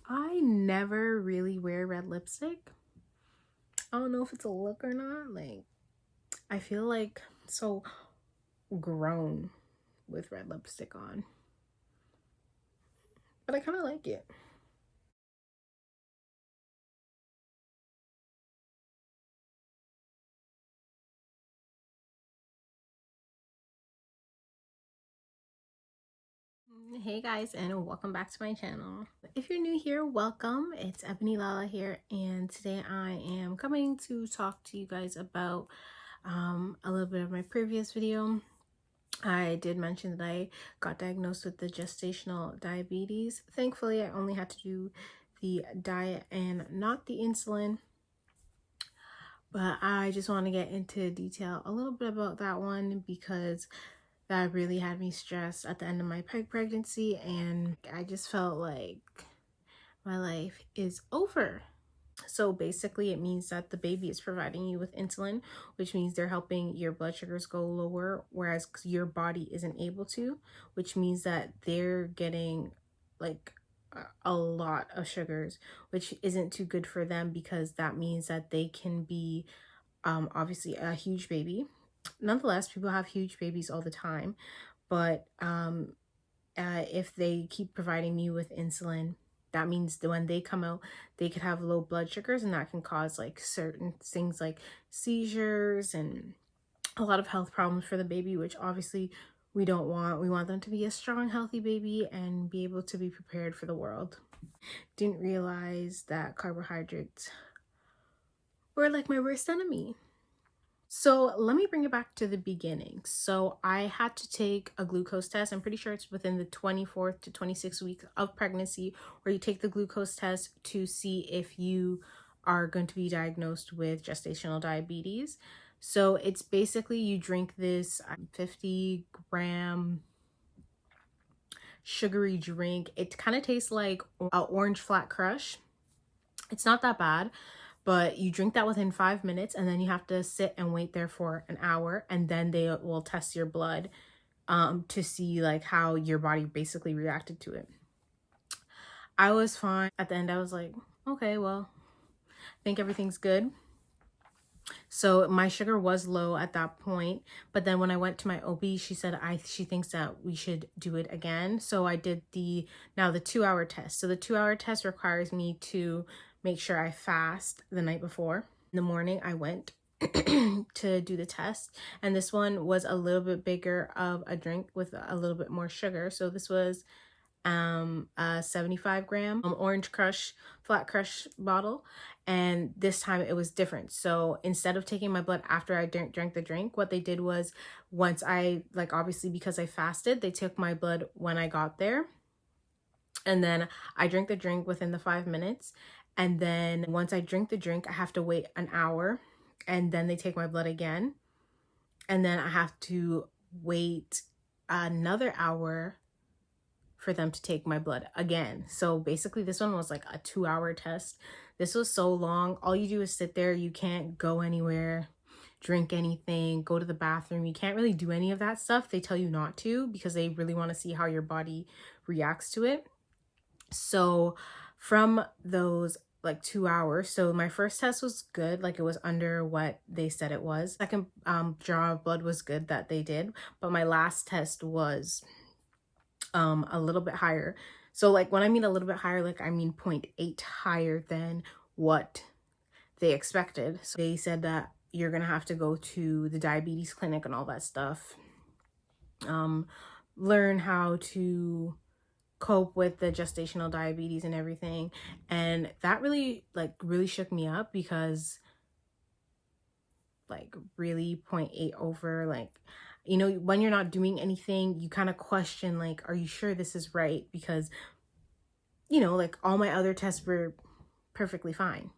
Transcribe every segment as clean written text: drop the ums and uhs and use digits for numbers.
I never really wear red lipstick. I don't know if it's a look or not. Like, I feel like so grown with red lipstick on, but I kind of like it. Hey guys, and welcome back to my channel. If you're new here, welcome. It's Ebonee Lala here, and today I am coming to talk to you guys about a little bit of my previous video. I did mention that I got diagnosed with the gestational diabetes. Thankfully, I only had to do the diet and not the insulin, but I just want to get into detail a little bit about that one because that really had me stressed at the end of my pregnancy, and I just felt like my life is over. So basically it means that the baby is providing you with insulin, which means they're helping your blood sugars go lower, whereas your body isn't able to, which means that they're getting like a lot of sugars, which isn't too good for them because that means that they can be obviously a huge baby. Nonetheless, people have huge babies all the time, but if they keep providing you with insulin, that means that when they come out, they could have low blood sugars, and that can cause like certain things like seizures and a lot of health problems for the baby, which obviously we don't want. We want them to be a strong, healthy baby and be able to be prepared for the world. Didn't realize that carbohydrates were like my worst enemy. So let me bring it back to the beginning. So I had to take a glucose test. I'm pretty sure it's within the 24th to 26th week of pregnancy, where you take the glucose test to see if you are going to be diagnosed with gestational diabetes. So it's basically you drink this 50-gram sugary drink. It kind of tastes like a orange flat crush. It's not that bad, but you drink that within 5 minutes, and then you have to sit and wait there for an hour, and then they will test your blood to see like how your body basically reacted to it. I was fine. At the end, I was like, okay, well, I think everything's good. So my sugar was low at that point, but then when I went to my OB, she said she thinks that we should do it again. So I did the 2-hour test. So the 2-hour test requires me to make sure I fast the night before. In the morning, I went to do the test, and this one was a little bit bigger of a drink with a little bit more sugar. So this was a 75-gram orange crush flat crush bottle, and this time it was different. So instead of taking my blood after I drank the drink, what they did was, once I obviously because I fasted, they took my blood when I got there, and then I drank the drink within the 5 minutes, and then once I drink the drink, I have to wait an hour, and then they take my blood again, and then I have to wait another hour for them to take my blood again. So basically this one was like a 2-hour test. This was so long. All you do is sit there. You can't go anywhere, drink anything, go to the bathroom. You can't really do any of that stuff. They tell you not to because they really want to see how your body reacts to it. So from those 2 hours, so my first test was good, like it was under what they said it was. Second draw of blood was good that they did, but my last test was a little bit higher. So when I mean a little bit higher, I mean 0.8 higher than what they expected. So they said that you're gonna have to go to the diabetes clinic and all that stuff, learn how to cope with the gestational diabetes and everything. And that really really shook me up because really 0.8 over, when you're not doing anything, you kind of question are you sure this is right? Because all my other tests were perfectly fine.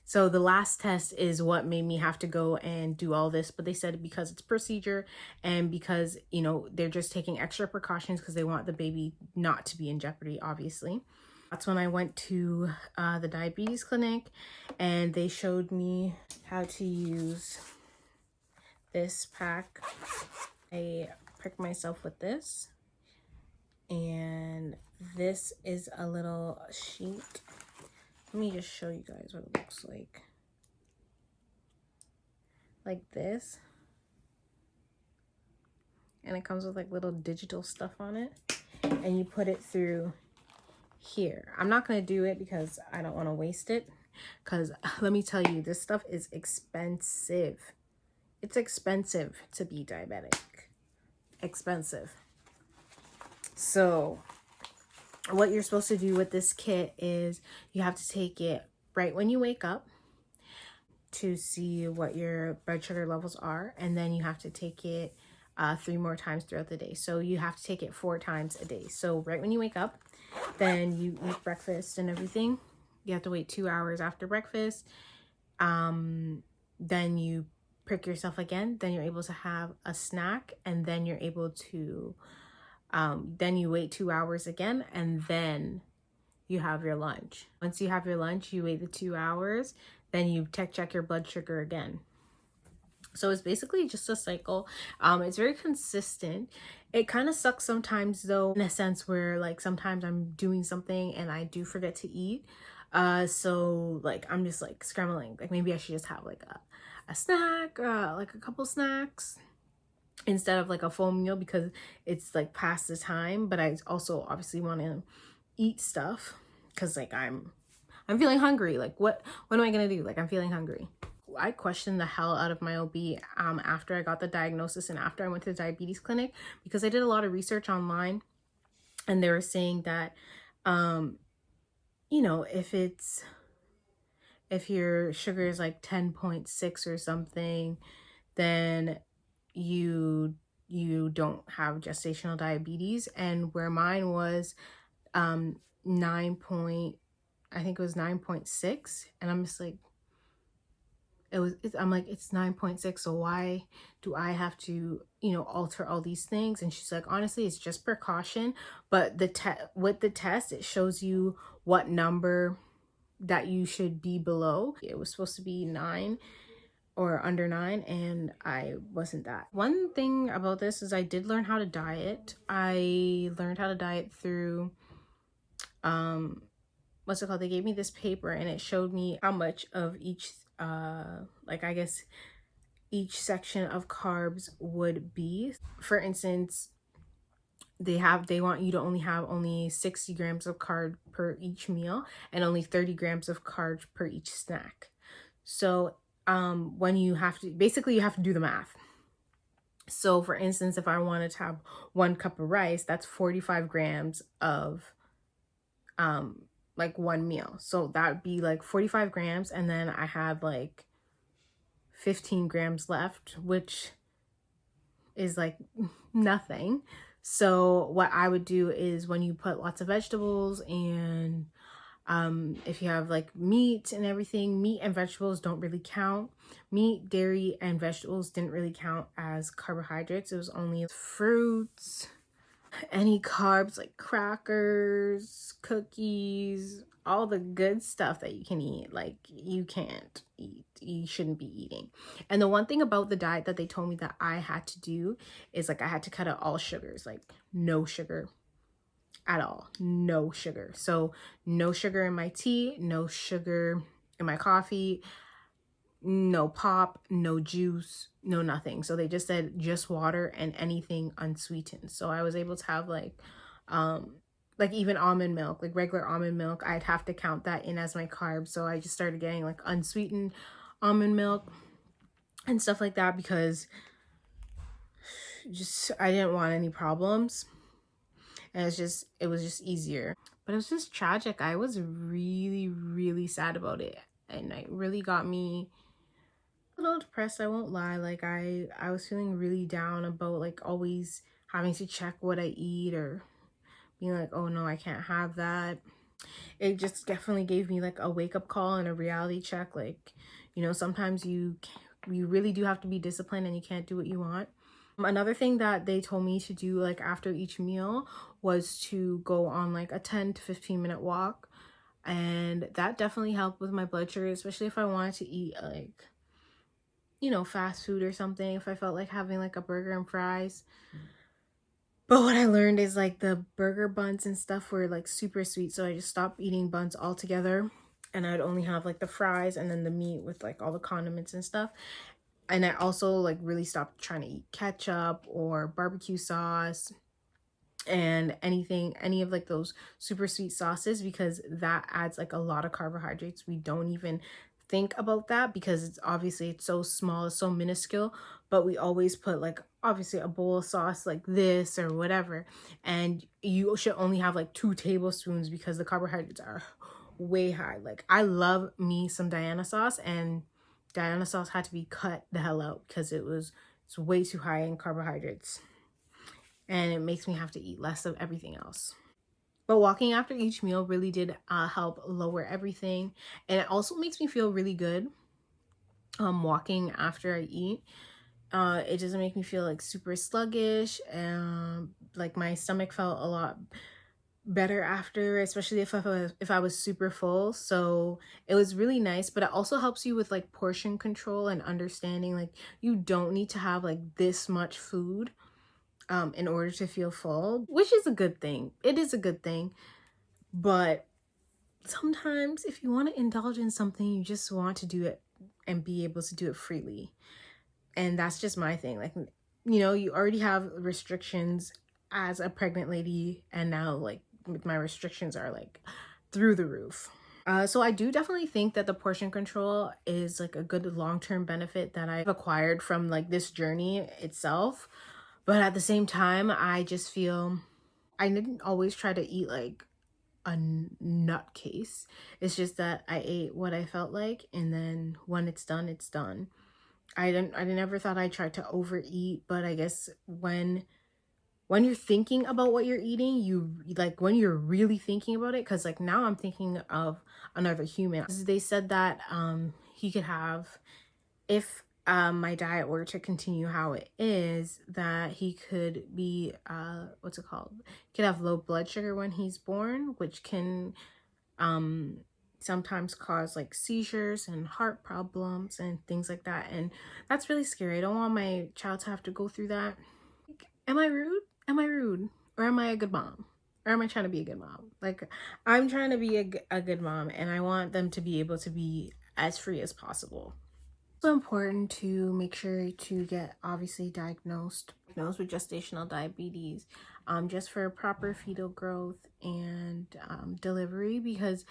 So the last test is what made me have to go and do all this, but they said because it's procedure and because they're just taking extra precautions because they want the baby not to be in jeopardy, obviously. That's when I went to the diabetes clinic, and they showed me how to use this pack. I pricked myself with this, And this is a little sheet. Let me just show you guys what it looks like. Like this. And it comes with like little digital stuff on it. And you put it through here. I'm not going to do it because I don't want to waste it. Because let me tell you, this stuff is expensive. It's expensive to be diabetic. Expensive. So what you're supposed to do with this kit is you have to take it right when you wake up to see what your blood sugar levels are, and then you have to take it 3 more times throughout the day. So you have to take it 4 times a day. So right when you wake up, then you eat breakfast and everything. You have to wait 2 hours after breakfast. Then you prick yourself again. Then you're able to have a snack, and then you're able to then you wait 2 hours again, and then you have your lunch. Once you have your lunch, you wait the 2 hours, then you check your blood sugar again. So it's basically just a cycle. It's very consistent. It kind of sucks sometimes though, in a sense where like sometimes I'm doing something and I do forget to eat. So like I'm just like scrambling. Like maybe I should just have like a snack, like a couple snacks instead of like a full meal because it's like past the time. But I also obviously want to eat stuff because like I'm feeling hungry. Like what am I gonna do? Like I'm feeling hungry. I questioned the hell out of my OB after I got the diagnosis and after I went to the diabetes clinic, because I did a lot of research online and they were saying that you know, if your sugar is like 10.6 or something, then you don't have gestational diabetes. And where mine was 9 point, I think it was 9.6, and I'm just like, I'm like, it's 9.6, so why do I have to, you know, alter all these things? And she's like, honestly, it's just precaution, but with the test, it shows you what number that you should be below. It was supposed to be 9 or under 9, and I wasn't that. One thing about this is I did learn how to diet. I learned how to diet through what's it called? They gave me this paper and it showed me how much of each like I guess each section of carbs would be. For instance, they want you to only have 60 grams of carb per each meal and only 30 grams of carbs per each snack. So when you have to, basically you have to do the math. So for instance, if I wanted to have 1 cup of rice, that's 45 grams of like 1 meal. So that would be like 45 grams, and then I had like 15 grams left, which is like nothing. So what I would do is when you put lots of vegetables and if you have like meat and everything, meat and vegetables don't really count. Meat, dairy, and vegetables didn't really count as carbohydrates. It was only fruits, any carbs like crackers, cookies, all the good stuff that you can eat. Like you can't eat, you shouldn't be eating. And the one thing about the diet that they told me that I had to do is like I had to cut out all sugars, like no sugar at all, no sugar. So no sugar in my tea, no sugar in my coffee, no pop, no juice, no nothing. So they just said just water and anything unsweetened. So I was able to have like even almond milk, like regular almond milk, I'd have to count that in as my carbs. So I just started getting like unsweetened almond milk and stuff like that because just I didn't want any problems. And it was just easier. But it was just tragic. I was really, really sad about it. And it really got me a little depressed, I won't lie. Like I was feeling really down about like always having to check what I eat or being like, oh no, I can't have that. It just definitely gave me like a wake-up call and a reality check. Like, you know, sometimes you really do have to be disciplined and you can't do what you want. Another thing that they told me to do like after each meal was to go on like a 10 to 15 minute walk, and that definitely helped with my blood sugar, especially if I wanted to eat like, you know, fast food or something. If I felt like having like a burger and fries, But what I learned is like the burger buns and stuff were like super sweet, so I just stopped eating buns altogether. And I'd only have like the fries and then the meat with like all the condiments and stuff. And I also like really stopped trying to eat ketchup or barbecue sauce and any of like those super sweet sauces, because that adds like a lot of carbohydrates. We don't even think about that because it's obviously it's so small, it's so minuscule, but we always put like obviously a bowl of sauce like this or whatever, and you should only have like 2 tablespoons because the carbohydrates are way high. Like I love me some Diana sauce, and Diana sauce had to be cut the hell out because it's way too high in carbohydrates, and it makes me have to eat less of everything else. But walking after each meal really did help lower everything, and it also makes me feel really good. Walking after I eat, it doesn't make me feel like super sluggish. Like my stomach felt a lot better after, especially if I was super full. So it was really nice, but it also helps you with like portion control and understanding like you don't need to have like this much food in order to feel full, which is a good thing. It is a good thing. But sometimes if you want to indulge in something, you just want to do it and be able to do it freely. And that's just my thing. Like, you already have restrictions as a pregnant lady, and now like my restrictions are like through the roof. So I do definitely think that the portion control is like a good long-term benefit that I've acquired from like this journey itself. But at the same time, I just feel I didn't always try to eat like a nutcase. It's just that I ate what I felt like, and then when it's done, it's done. I never thought I tried to overeat, but I guess when you're thinking about what you're eating, you like when you're really thinking about it, because like now I'm thinking of another human. They said that he could have, if my diet were to continue how it is, that he could be what's it called? He could have low blood sugar when he's born, which can um sometimes cause like seizures and heart problems and things like that. And that's really scary. I don't want my child to have to go through that. Am I rude? Am I rude? Or am I a good mom? Or am I trying to be a good mom? Like, I'm trying to be a good mom, and I want them to be able to be as free as possible. It's also important to make sure to get obviously diagnosed with gestational diabetes, just for proper fetal growth and delivery, because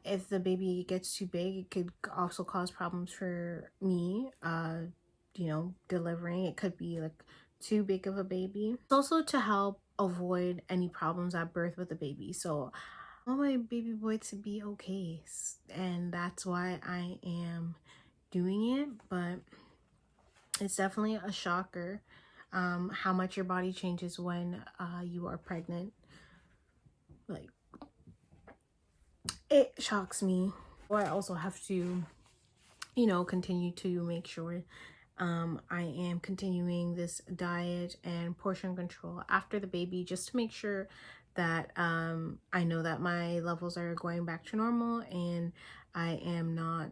if the baby gets too big, it could also cause problems for me, delivering. It could be like too big of a baby. It's also to help avoid any problems at birth with the baby. So I want my baby boy to be okay, and that's why I am doing it. But it's definitely a shocker how much your body changes when you are pregnant. Like, it shocks me. Well, I also have to, continue to make sure I am continuing this diet and portion control after the baby, just to make sure that I know that my levels are going back to normal and I am not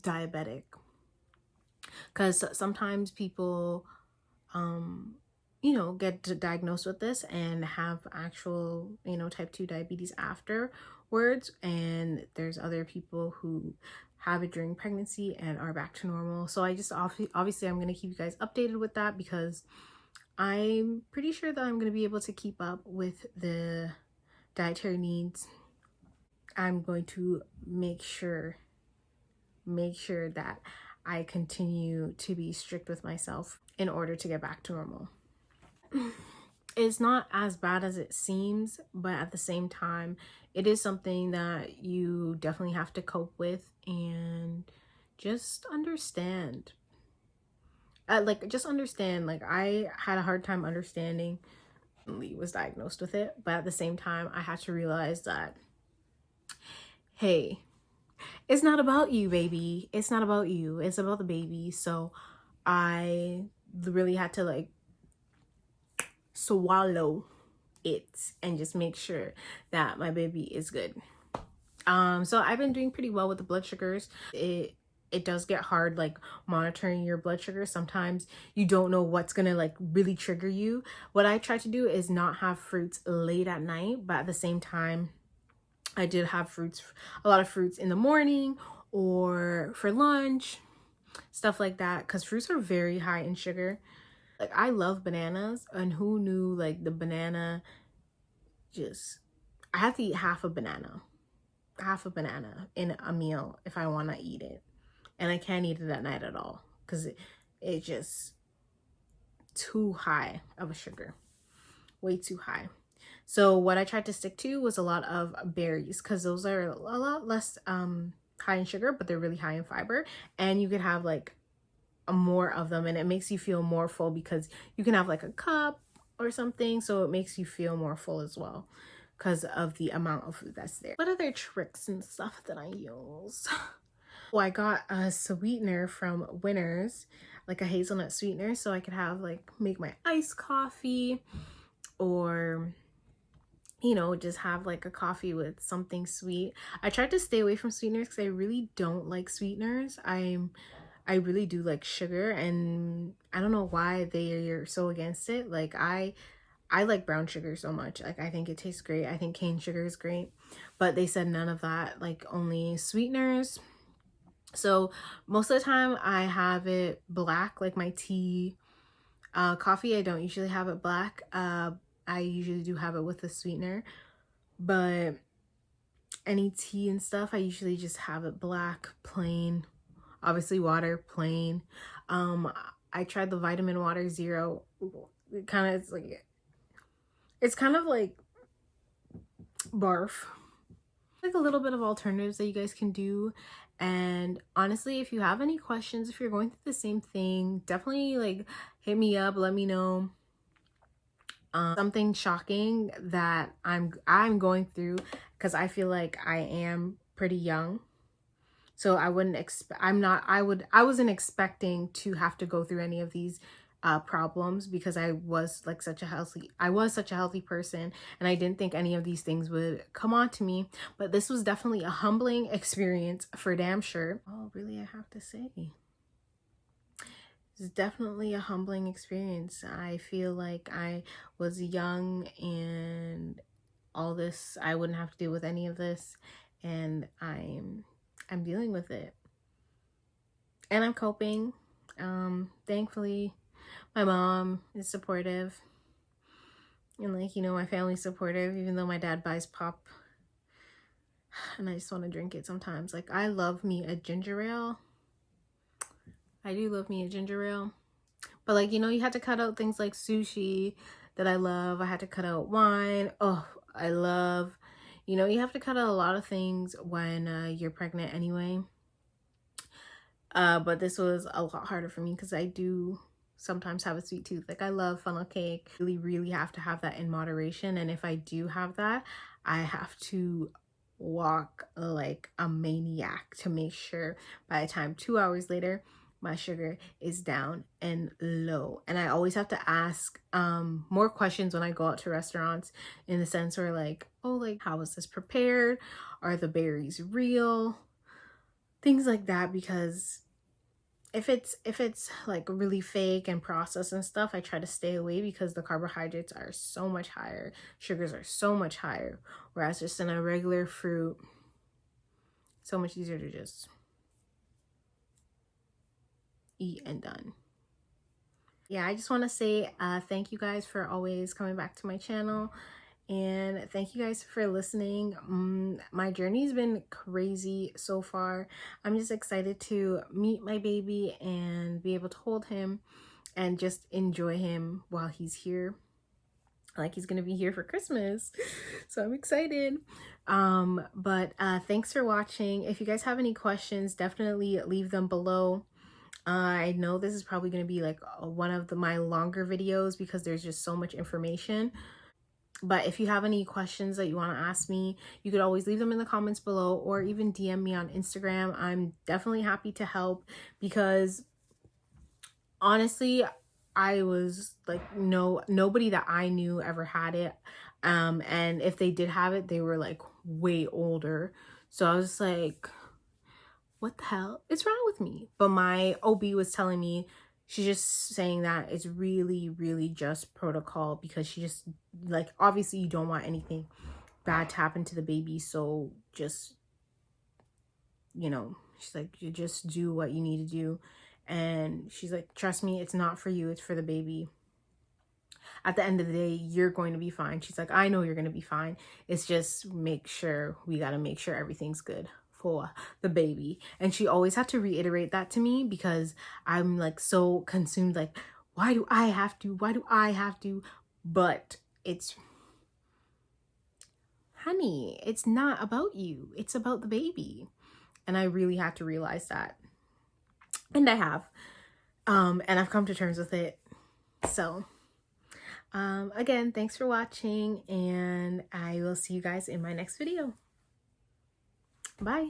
diabetic. Because sometimes people get diagnosed with this and have actual, type 2 diabetes afterwards. And there's other people who have it during pregnancy and are back to normal. So I just obviously I'm going to keep you guys updated with that, because I'm pretty sure that I'm going to be able to keep up with the dietary needs. I'm going to make sure that I continue to be strict with myself in order to get back to normal. It's not as bad as it seems, but at the same time, it is something that you definitely have to cope with and just understand. Just understand. Like, I had a hard time understanding Lee was diagnosed with it, but at the same time, I had to realize that, hey, it's not about you, baby. It's not about you. It's about the baby. So I really had to like swallow it and just make sure that my baby is good. So I've been doing pretty well with the blood sugars. it does get hard like monitoring your blood sugar. Sometimes you don't know what's gonna like really trigger you. What I try to do is not have fruits late at night, but at the same time I did have fruits, a lot of fruits in the morning or for lunch, stuff like that, because fruits are very high in sugar. Like I love bananas, and who knew like the banana, just I have to eat half a banana in a meal if I want to eat it, and I can't eat it at night at all because it just too high of a sugar, way too high. So what I tried to stick to was a lot of berries, because those are a lot less high in sugar, but they're really high in fiber, and you could have like more of them, and it makes you feel more full because you can have like a cup or something, so it makes you feel more full as well because of the amount of food that's there. What other tricks and stuff that I use? Well, I got a sweetener from Winners, like a hazelnut sweetener, so I could have like make my iced coffee, or you know, just have like a coffee with something sweet. I tried to stay away from sweeteners because I really don't like sweeteners. I really do like sugar, and I don't know why they are so against it. Like I like brown sugar so much. Like I think it tastes great. I think cane sugar is great. But they said none of that, like only sweeteners. So most of the time I have it black, like my tea. Coffee, I don't usually have it black. I usually do have it with a sweetener. But any tea and stuff, I usually just have it black, plain. Obviously water, plain. I tried the vitamin water zero. It kind of, it's kind of like barf. Like a little bit of alternatives that you guys can do. And honestly, if you have any questions, if you're going through the same thing, definitely like hit me up, let me know. Something shocking that I'm going through, because I feel like I am pretty young. So I wouldn't expect, I wasn't expecting to have to go through any of these problems, because I was such a healthy person, and I didn't think any of these things would come on to me. But this was definitely a humbling experience for damn sure. Oh, really, I have to say. It's definitely a humbling experience. I feel like I was young, and all this, I wouldn't have to deal with any of this, and I'm dealing with it, and I'm coping. Thankfully my mom is supportive, and like, you know, my family's supportive, even though my dad buys pop and I just want to drink it sometimes. Like I love me a ginger ale. I do love me a ginger ale. But like, you know, you had to cut out things like sushi that I love. I had to cut out wine. Oh, I love, you know, you have to cut out a lot of things when you're pregnant anyway. But this was a lot harder for me because I do sometimes have a sweet tooth. Like I love funnel cake. Really have to have that in moderation. And if I do have that, I have to walk like a maniac to make sure by the time 2 hours later my sugar is down and low. And I always have to ask more questions when I go out to restaurants, in the sense where like, oh, like how was this prepared? Are the berries real? Things like that, because if it's like really fake and processed and stuff, I try to stay away, because the carbohydrates are so much higher, sugars are so much higher, whereas just in a regular fruit, so much easier to just eat and done. Yeah, I just want to say thank you guys for always coming back to my channel, and thank you guys for listening. My journey's been crazy so far. I'm just excited to meet my baby and be able to hold him and just enjoy him while he's here. Like he's gonna be here for Christmas, so I'm excited. But thanks for watching. If you guys have any questions, definitely leave them below. I know this is probably going to be like one of my longer videos, because there's just so much information. But if you have any questions that you want to ask me, you could always leave them in the comments below, or even DM me on Instagram. I'm definitely happy to help, because honestly, I was like, nobody that I knew ever had it. And if they did have it, they were like way older. So I was like, what the hell is wrong with me? But my OB was telling me, she's just saying that it's really, really just protocol, because she just, like, obviously you don't want anything bad to happen to the baby. So just, you know, she's like, you just do what you need to do. And she's like, trust me, it's not for you, it's for the baby. At the end of the day, you're going to be fine. She's like, I know you're going to be fine. It's just we got to make sure everything's good for the baby. And she always had to reiterate that to me, because I'm like so consumed, like, why do I have to? Why do I have to? But it's, honey, it's not about you. It's about the baby. And I really had to realize that. And I have. And I've come to terms with it. So again, thanks for watching, and I will see you guys in my next video. Bye.